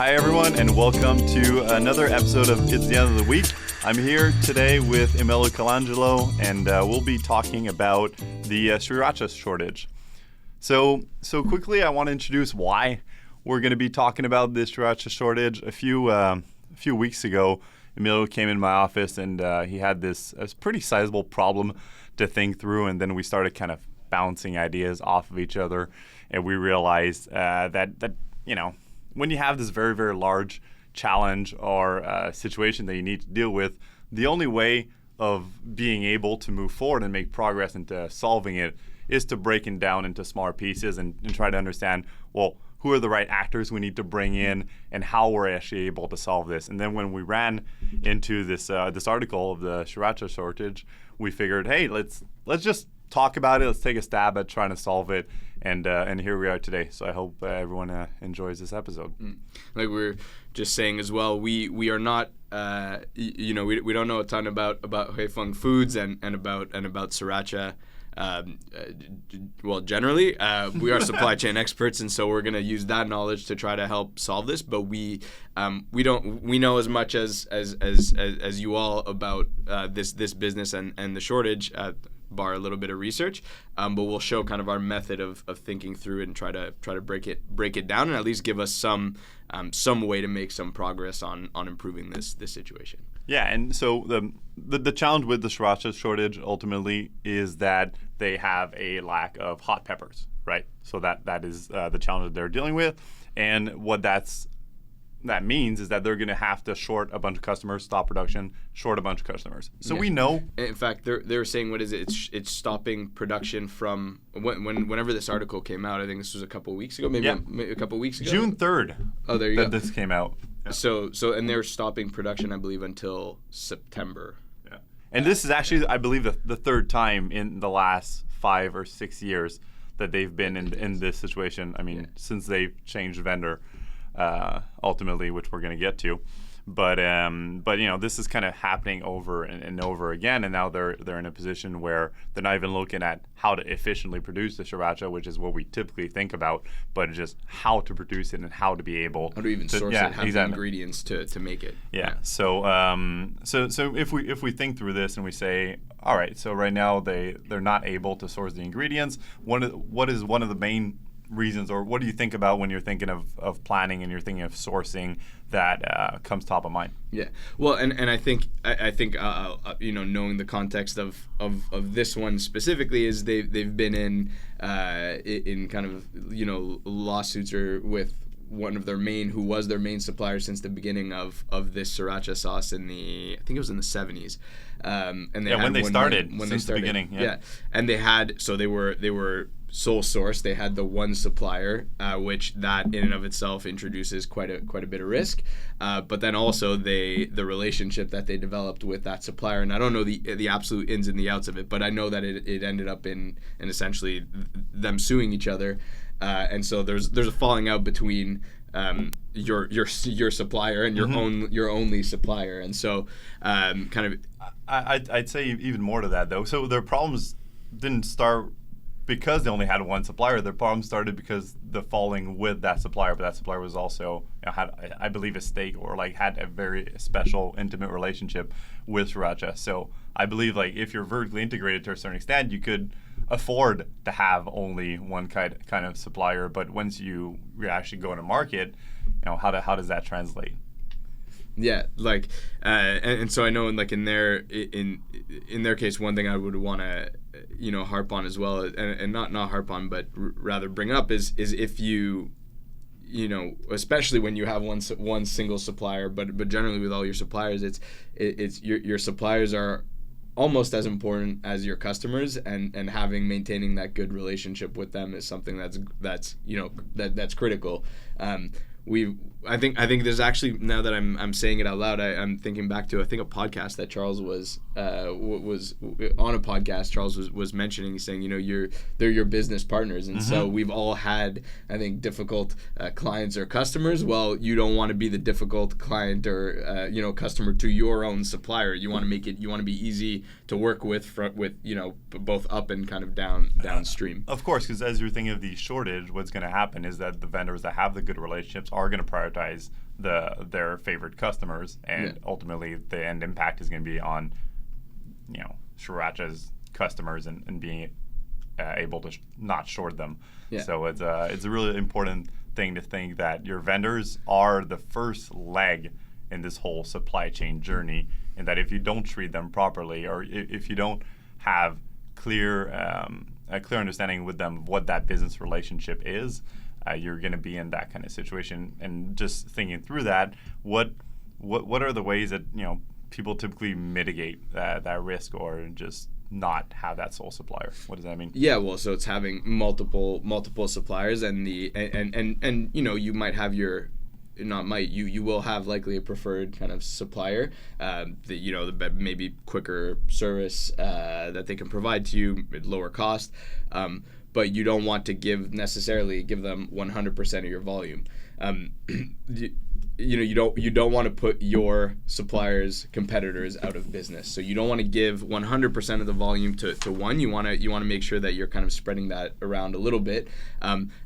Hi, everyone, and welcome to another episode of It's the End of the Week. I'm here today with Emilio Colangelo, and we'll be talking about the Sriracha shortage. So quickly, I want to introduce why we're going to be talking about this Sriracha shortage. A few weeks ago, Emilio came in my office, and he had this pretty sizable problem to think through, and then we started kind of bouncing ideas off of each other, and we realized that when you have this very, very large challenge or situation that you need to deal with, the only way of being able to move forward and make progress into solving it is to break it down into smaller pieces and try to understand, well, who are the right actors we need to bring in and how we're actually able to solve this. And then when we ran into this article of the Sriracha shortage, we figured, hey, let's just talk about it. Let's take a stab at trying to solve it. And here we are today. So I hope everyone enjoys this episode. Like we were just saying as well, we are not, we don't know a ton about Huy Fong Foods and about Sriracha. Generally, we are supply chain experts, and so we're going to use that knowledge to try to help solve this. But we know as much as you all about this business and the shortage. Bar a little bit of research, but we'll show kind of our method of thinking through it and try to break it down and at least give us some way to make some progress on improving this situation. Yeah, and so the challenge with the Sriracha shortage ultimately is that they have a lack of hot peppers, right? So that is the challenge that they're dealing with, and what that means is that they're going to have to short a bunch of customers, stop production, short a bunch of customers. So we know. In fact, they're saying, what is it? It's stopping production from whenever this article came out. I think this was a couple of weeks ago, maybe a couple of weeks ago. June 3rd. Oh, there you go. This came out. Yeah. So and they're stopping production, I believe, until September. Yeah. And this is actually, I believe, the third time in the last 5 or 6 years that they've been in this situation. I mean, since they've changed vendor. Ultimately, which we're going to get to, but this is kind of happening over and over again, and now they're in a position where they're not even looking at how to efficiently produce the Sriracha, which is what we typically think about, but just how to produce it and how to be able to even source it, have the ingredients to make it. Yeah. So if we think through this and we say, all right, so right now they're not able to source the ingredients. What is one of the main reasons, or what do you think about when you're thinking of planning and you're thinking of sourcing that comes top of mind? Yeah, well, and I think knowing the context of this one specifically is they've been in kind of lawsuits or with one of who was their main supplier since the beginning of this Sriracha sauce I think it was in the 70s. And when they started. The beginning. Yeah. And they were sole source. They had the one supplier, which that in and of itself introduces quite a bit of risk. But then also the relationship that they developed with that supplier, and I don't know the absolute ins and the outs of it, but I know that it ended up in essentially them suing each other. And so there's a falling out between your supplier and your only supplier, and so kind of. I'd say even more to that though. So their problems didn't start because they only had one supplier. Their problem started because the falling with that supplier, but that supplier was also had, I believe, a stake or had a very special, intimate relationship with Sriracha. So I believe if you're vertically integrated to a certain extent, you could afford to have only one kind of supplier. But once you actually go into market, how does that translate? Yeah, and so I know in their case, one thing I would want to harp on as well, and not harp on, but rather bring up is if you especially when you have one single supplier, but generally with all your suppliers, it's your suppliers are almost as important as your customers, and maintaining that good relationship with them is something that's critical. I think there's actually, now that I'm saying it out loud, I'm thinking back to, I think, a podcast that Charles was on a podcast. Charles was mentioning, saying, they're your business partners, and so we've all had, I think, difficult clients or customers. Well, you don't want to be the difficult client or customer to your own supplier. You want to be easy to work with both up and kind of downstream. Of course, because as you're thinking of the shortage, what's going to happen is that the vendors that have the good relationships are going to prioritize their favorite customers, and ultimately the end impact is going to be on Sriracha's customers and being able to not short them. So it's a really important thing to think that your vendors are the first leg in this whole supply chain journey, and that if you don't treat them properly, or if you don't have a clear understanding with them of what that business relationship is, you're going to be in that kind of situation. And just thinking through that, what are the ways that people typically mitigate that risk, or just not have that sole supplier? What does that mean? Yeah, well, so it's having multiple suppliers, and you might have you will have likely a preferred kind of supplier that maybe quicker service that they can provide to you at lower cost, but you don't want to necessarily give them 100% of your volume. You don't want to put your suppliers' competitors out of business. So you don't want to give 100% of the volume to one. You want to make sure that you're kind of spreading that around a little bit,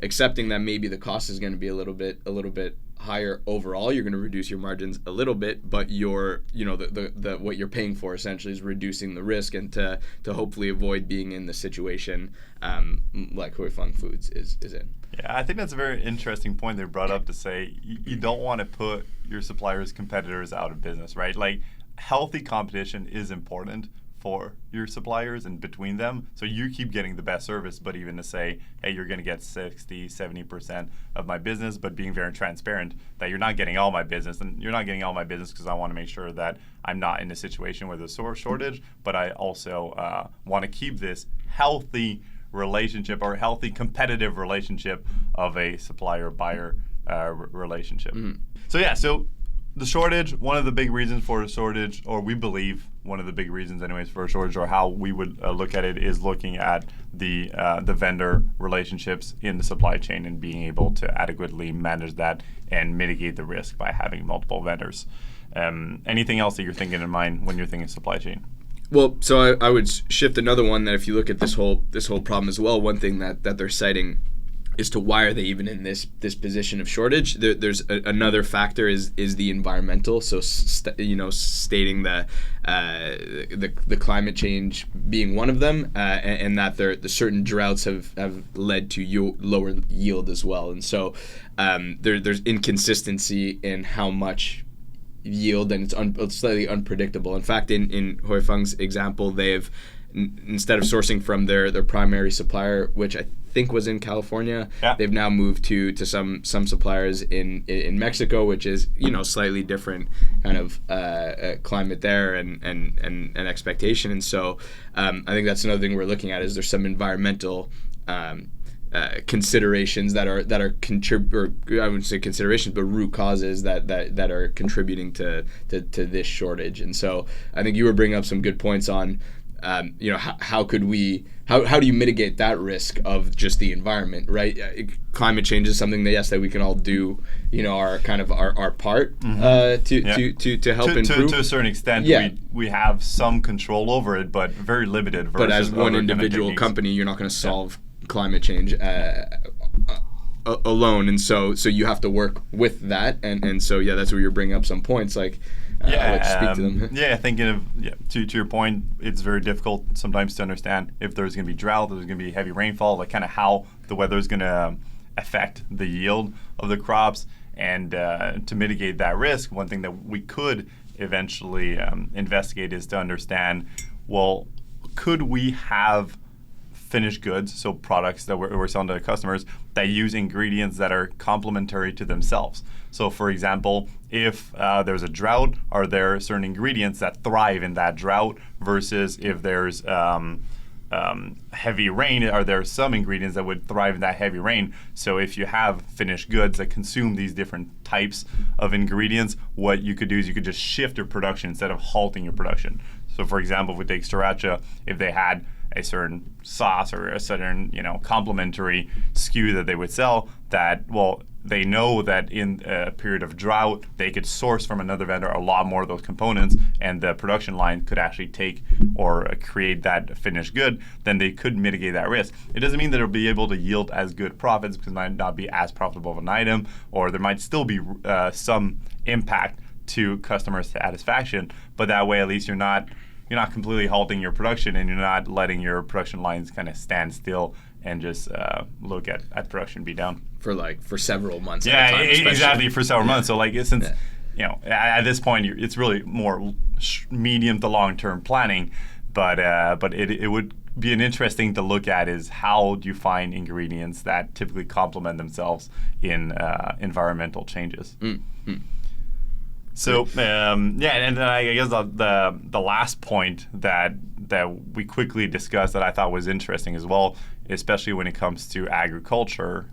accepting that maybe the cost is going to be a little bit higher overall. You're going to reduce your margins a little bit, but the what you're paying for essentially is reducing the risk, and to hopefully avoid being in the situation like Huy Fong Foods is in. Yeah, I think that's a very interesting point they brought up, to say you don't want to put your suppliers' competitors out of business, right? Like, healthy competition is important for your suppliers and between them, so you keep getting the best service. But even to say, hey, you're going to get 60-70% of my business, but being very transparent that you're not getting all my business, and you're not getting all my business because I want to make sure that I'm not in a situation where there's a shortage, but I also want to keep this healthy relationship, or healthy competitive relationship of a supplier-buyer relationship. So the shortage, one of the big reasons for a shortage, or we believe one of the big reasons anyways for a shortage, or how we would look at it, is looking at the vendor relationships in the supply chain and being able to adequately manage that and mitigate the risk by having multiple vendors. Anything else that you're thinking in mind when you're thinking supply chain? Well, so I would shift another one, that if you look at this whole problem as well, one thing that they're citing is to why are they even in this position of shortage. There's another factor is the environmental. So stating the climate change being one of them, and that the certain droughts have led to lower yield as well. And so there's inconsistency in how much yield, and it's slightly unpredictable. In fact, in Huy Fong's example, they've instead of sourcing from their primary supplier, which I think was in California, they've now moved to some suppliers in Mexico, which is slightly different kind of climate there and expectation. And so I think that's another thing we're looking at, is there's some environmental considerations that are or I wouldn't say considerations, but root causes that are contributing to this shortage. And so I think you were bringing up some good points on how do you mitigate that risk of just the environment, right? Climate change is something that we can all do our kind of our part to help improve to a certain extent. We have some control over it, but very limited. But as one individual company, you're not going to solve climate change alone, and so you have to work with that, and so that's where you're bringing up some points, like speak to them. Thinking of to your point, it's very difficult sometimes to understand if there's going to be drought, there's going to be heavy rainfall, like kind of how the weather is going to affect the yield of the crops. And to mitigate that risk, one thing that we could eventually investigate is to understand, well, could we have finished goods, so products that we're selling to customers, that use ingredients that are complementary to themselves. So for example, if there's a drought, are there certain ingredients that thrive in that drought, versus if there's heavy rain, are there some ingredients that would thrive in that heavy rain? So if you have finished goods that consume these different types of ingredients, what you could do is you could just shift your production instead of halting your production. So for example, if we take Sriracha, if they had a certain sauce or a certain complementary SKU that they would sell, that they know that in a period of drought, they could source from another vendor a lot more of those components, and the production line could actually take or create that finished good, then they could mitigate that risk. It doesn't mean that it'll be able to yield as good profits, because it might not be as profitable of an item, or there might still be some impact to customer satisfaction, but that way at least you're not completely halting your production, and you're not letting your production lines kind of stand still and just look at production be down for several months. Yeah, at a time, exactly, for several months. So since at this point it's really more medium to long term planning, but it would be an interesting to look at is how do you find ingredients that typically complement themselves in environmental changes. Mm-hmm. So and then I guess the last point that we quickly discussed that I thought was interesting as well, especially when it comes to agriculture,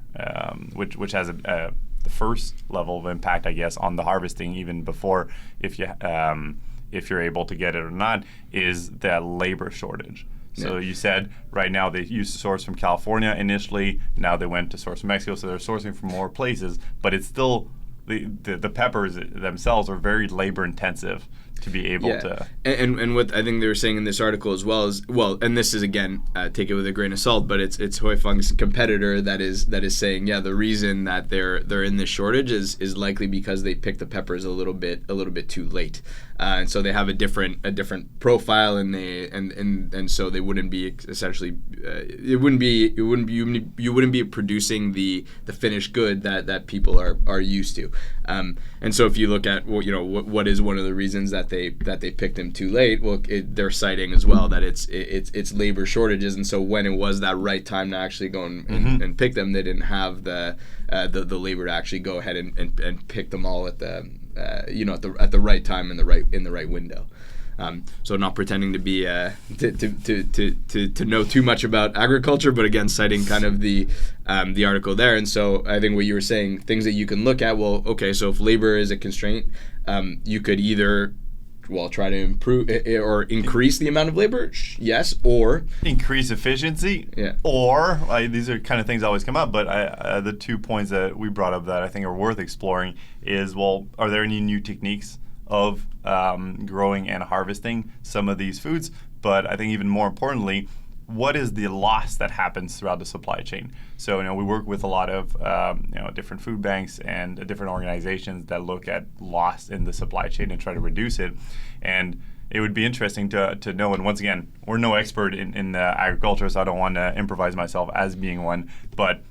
which has the first level of impact, I guess, on the harvesting, even before if you're able to get it or not, is the labor shortage. So you said right now they used to source from California initially. Now they went to source from Mexico, so they're sourcing from more places, but it's still the peppers themselves are very labor intensive to be able to. And what I think they were saying in this article as well is, and this is again, take it with a grain of salt, but it's Huy Fong's competitor that is saying, the reason that they're in this shortage is likely because they picked the peppers a little bit too late. And so they have a different profile, and so they wouldn't be essentially you wouldn't be producing the finished good that people are used to. And so if you look at what is one of the reasons that they picked them too late, they're citing as well that it's labor shortages, and so when it was that right time to actually go and pick them, they didn't have the labor to actually go ahead and pick them all at the at the right time in the right window. So not pretending to be to know too much about agriculture, but again citing kind of the article there. And so I think what you were saying, things that you can look at. Well, okay, so if labor is a constraint, you could either try to improve or increase the amount of labor, yes, or increase efficiency, or these are kind of things that always come up, but the 2 points that we brought up that I think are worth exploring is, are there any new techniques of growing and harvesting some of these foods? But I think even more importantly, what is the loss that happens throughout the supply chain? So we work with a lot of different food banks and different organizations that look at loss in the supply chain and try to reduce it. And it would be interesting to know. And once again, we're no expert in agriculture, so I don't want to improvise myself as being one. But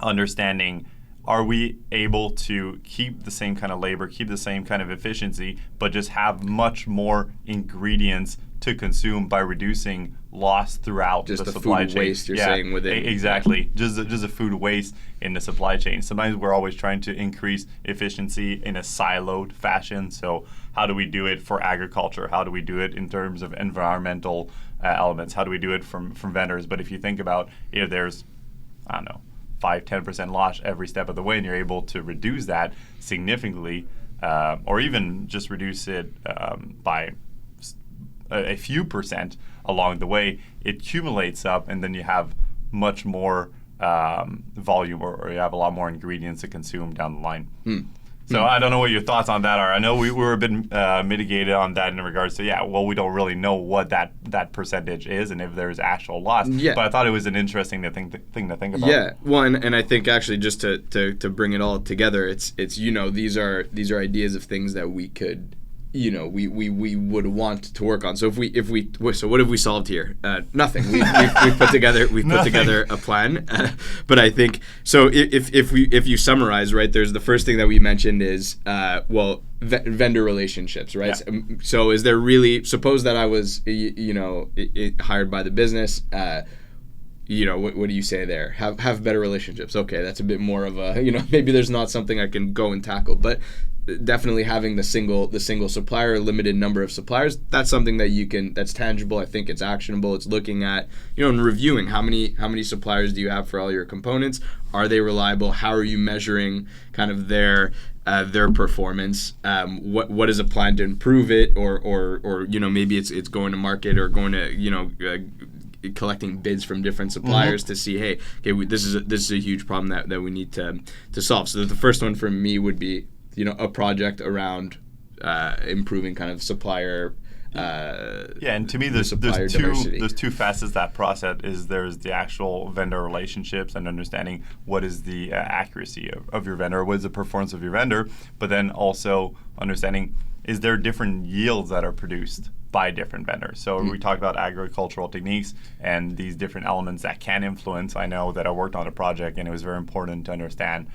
understanding, are we able to keep the same kind of labor, keep the same kind of efficiency, but just have much more ingredients to consume by reducing loss throughout the supply chain? Just the food waste you're saying within. Exactly. Just the food waste in the supply chain. Sometimes we're always trying to increase efficiency in a siloed fashion. So how do we do it for agriculture? How do we do it in terms of environmental elements? How do we do it from vendors? But if you think about if there's, 5-10% loss every step of the way, and you're able to reduce that significantly, or even just reduce it by a few percent along the way, it accumulates up, and then you have much more volume, or you have a lot more ingredients to consume down the line. So I don't know what your thoughts on that are. I know we were a bit mitigated on that in regards to, we don't really know what that percentage is and if there's actual loss. Yeah. But I thought it was an interesting thing to think about. Yeah, and I think actually just to bring it all together, it's these are ideas of things that we could, we would want to work on. So so what have we solved here? Nothing. We've put together a plan. But I think so. If you summarize, right, there's the first thing that we mentioned is vendor relationships, right? Yeah. So is there really? Suppose that I was hired by the business. What do you say there? Have better relationships. Okay, that's a bit more of a maybe there's not something I can go and tackle, but definitely having the single supplier, limited number of suppliers, that's something that that's tangible. I think it's actionable. It's looking at and reviewing how many suppliers do you have for all your components? Are they reliable? How are you measuring kind of their performance? What is a plan to improve it, or maybe it's going to market or going to collecting bids from different suppliers to see, hey, okay, this is a huge problem that we need to solve. So the first one for me would be, a project around improving kind of supplier. And to me, there's two facets to that process. There's the actual vendor relationships and understanding what is the accuracy of your vendor, what is the performance of your vendor, but then also understanding, is there different yields that are produced by different vendors? So we talked about agricultural techniques and these different elements that can influence. I know that I worked on a project and it was very important to understand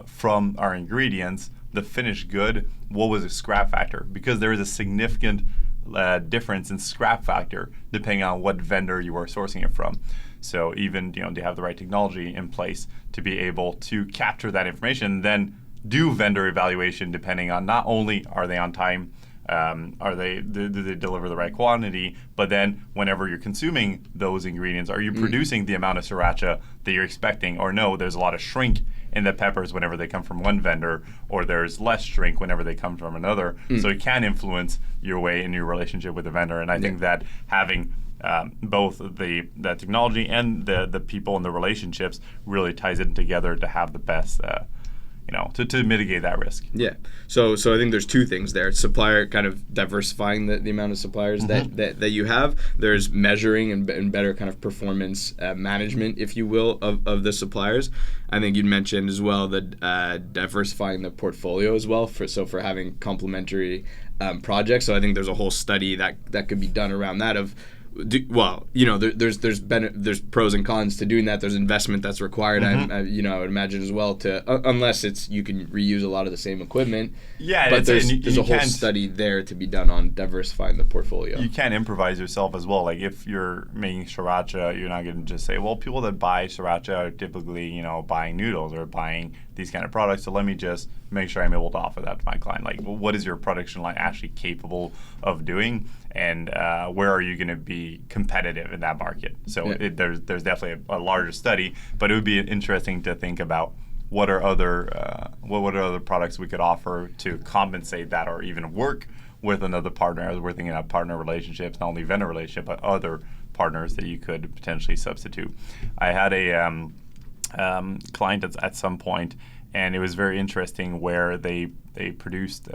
from our ingredients, the finished good, what was the scrap factor? Because there is a significant difference in scrap factor depending on what vendor you are sourcing it from. So even they have the right technology in place to be able to capture that information, then do vendor evaluation depending on not only are they on time, do they deliver the right quantity, but then whenever you're consuming those ingredients, are you producing the amount of sriracha that you're expecting, or no, there's a lot of shrink in the peppers whenever they come from one vendor, or there's less shrink whenever they come from another. So it can influence your way in your relationship with the vendor. And I think that having both the technology and the people and the relationships really ties it together to have the best to mitigate that risk. Yeah. So I think there's two things there. Supplier, kind of diversifying the amount of suppliers that you have. There's measuring and better kind of performance management, if you will, of the suppliers. I think you'd mentioned as well that diversifying the portfolio as well for having complementary projects. So I think there's a whole study that could be done around that there's pros and cons to doing that. There's investment that's required. I would imagine as well unless you can reuse a lot of the same equipment. Yeah, but there's a whole study there to be done on diversifying the portfolio. You can't improvise yourself as well. Like if you're making sriracha, you're not going to just say, well, people that buy sriracha are typically buying noodles or buying these kind of products. So let me just make sure I'm able to offer that to my client. Like, well, what is your production line actually capable of doing? And where are you going to be competitive in that market? So there's definitely a larger study, but it would be interesting to think about what are other products we could offer to compensate that, or even work with another partner. As we're thinking about partner relationships, not only vendor relationship, but other partners that you could potentially substitute. I had a client at some point, and it was very interesting where they produced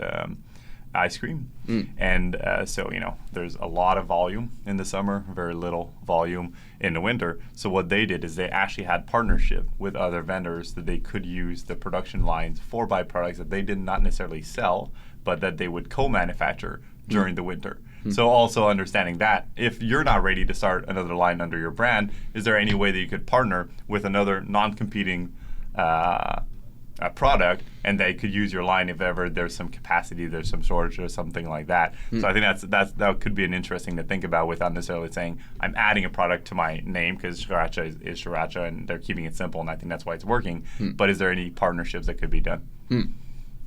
ice cream. And so there's a lot of volume in the summer, very little volume in the winter. So what they did is they actually had partnership with other vendors that they could use the production lines for byproducts that they did not necessarily sell, but that they would co-manufacture during the winter. So also understanding that if you're not ready to start another line under your brand, is there any way that you could partner with another non-competing product, and they could use your line if ever there's some capacity, there's some shortage or something like that. So I think that could be an interesting to think about without necessarily saying I'm adding a product to my name, because sriracha is sriracha and they're keeping it simple, and I think that's why it's working. But is there any partnerships that could be done?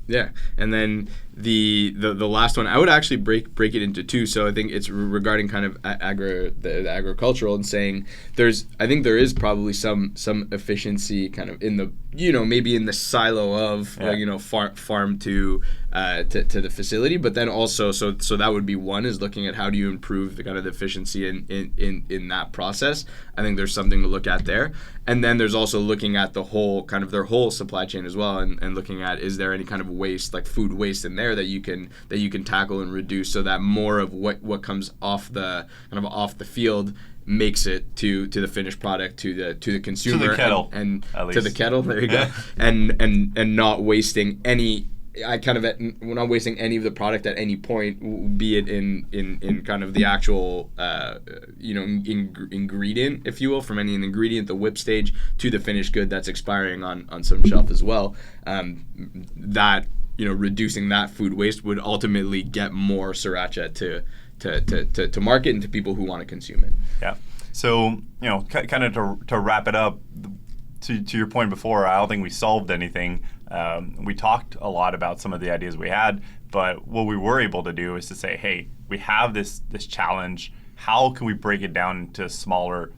Yeah, and then the last one, I would actually break it into two. So I think it's regarding kind of the agricultural, and saying I think there is probably some efficiency kind of in the maybe in the silo of farm to the facility, but then also so that would be one, is looking at how do you improve the kind of the efficiency in that process. I think there's something to look at there. And then there's also looking at the whole kind of their whole supply chain as well, and looking at, is there any kind of waste, like food waste in there that you can tackle and reduce, so that more of what comes off the field makes it to the finished product, to the consumer, to the kettle, and to the kettle. There you go. and not wasting any. We're not wasting any of the product at any point, be it in kind of the actual ingredient, if you will, from an ingredient, the whip stage, to the finished good that's expiring on some shelf as well. That reducing that food waste would ultimately get more sriracha to market and to people who want to consume it. Yeah. So kind of to wrap it up, to your point before, I don't think we solved anything. We talked a lot about some of the ideas we had, but what we were able to do is to say, hey, we have this challenge. How can we break it down into smaller,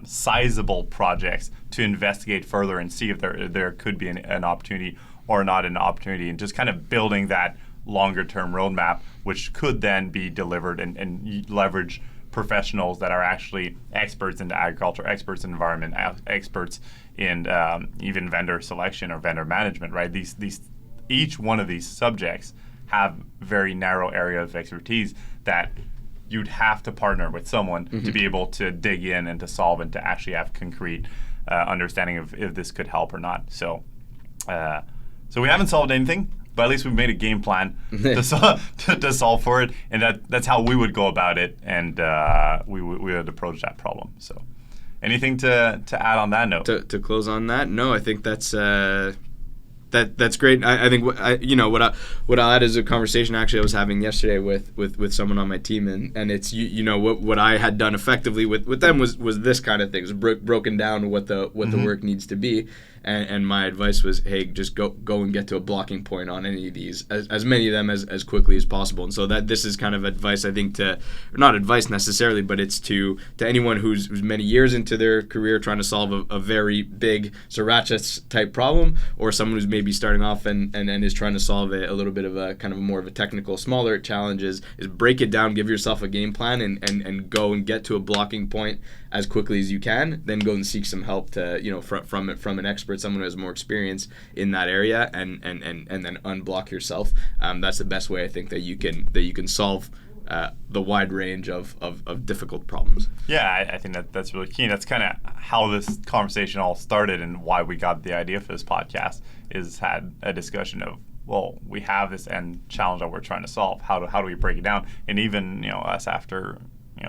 sizable projects to investigate further and see if there could be an opportunity or not an opportunity, and just kind of building that longer term roadmap, which could then be delivered and leverage professionals that are actually experts into agriculture, experts in environment, experts in even vendor selection or vendor management, right? These each one of these subjects have very narrow area of expertise that you'd have to partner with someone to be able to dig in and to solve and to actually have concrete understanding of if this could help or not. So we haven't solved anything, but at least we've made a game plan to solve for it, and that's how we would go about it, and we would approach that problem. So anything to add on that note? To close on that, no, I think that's great. I think what I'll add is a conversation actually I was having yesterday with someone on my team, and it's what I had done effectively with them was this kind of thing. It was broken down what the work needs to be, and my advice was, hey, just go and get to a blocking point on any of these, as many of them as quickly as possible. And so that this is kind of advice, I think, not advice necessarily, but it's to anyone who's many years into their career trying to solve a very big Sriracha type problem, or someone who's maybe starting off and is trying to solve a little bit of a kind of more of a technical, smaller challenge, is break it down, give yourself a game plan, and go and get to a blocking point as quickly as you can. Then go and seek some help from an expert, someone who has more experience in that area, and then unblock yourself. That's the best way I think that you can solve the wide range of difficult problems. Yeah, I think that's really key. That's kind of how this conversation all started, and why we got the idea for this podcast is had a discussion of, well, we have this end challenge that we're trying to solve. How do we break it down? And even us after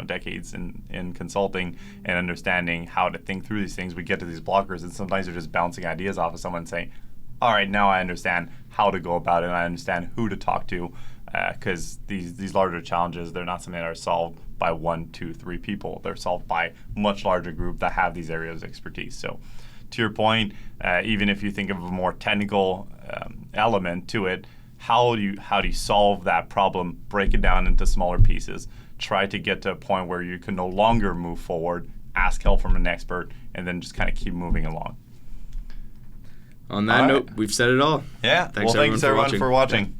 decades in consulting and understanding how to think through these things, we get to these blockers, and sometimes they're just bouncing ideas off of someone saying, all right, now I understand how to go about it, and I understand who to talk to, because these larger challenges, they're not something that are solved by 1, 2, 3 people. They're solved by a much larger group that have these areas of expertise. So to your point, even if you think of a more technical element to it, how do you solve that problem, break it down into smaller pieces, try to get to a point where you can no longer move forward, ask help from an expert, and then just kind of keep moving along. On that note, we've said it all. Yeah. Thanks everyone for watching.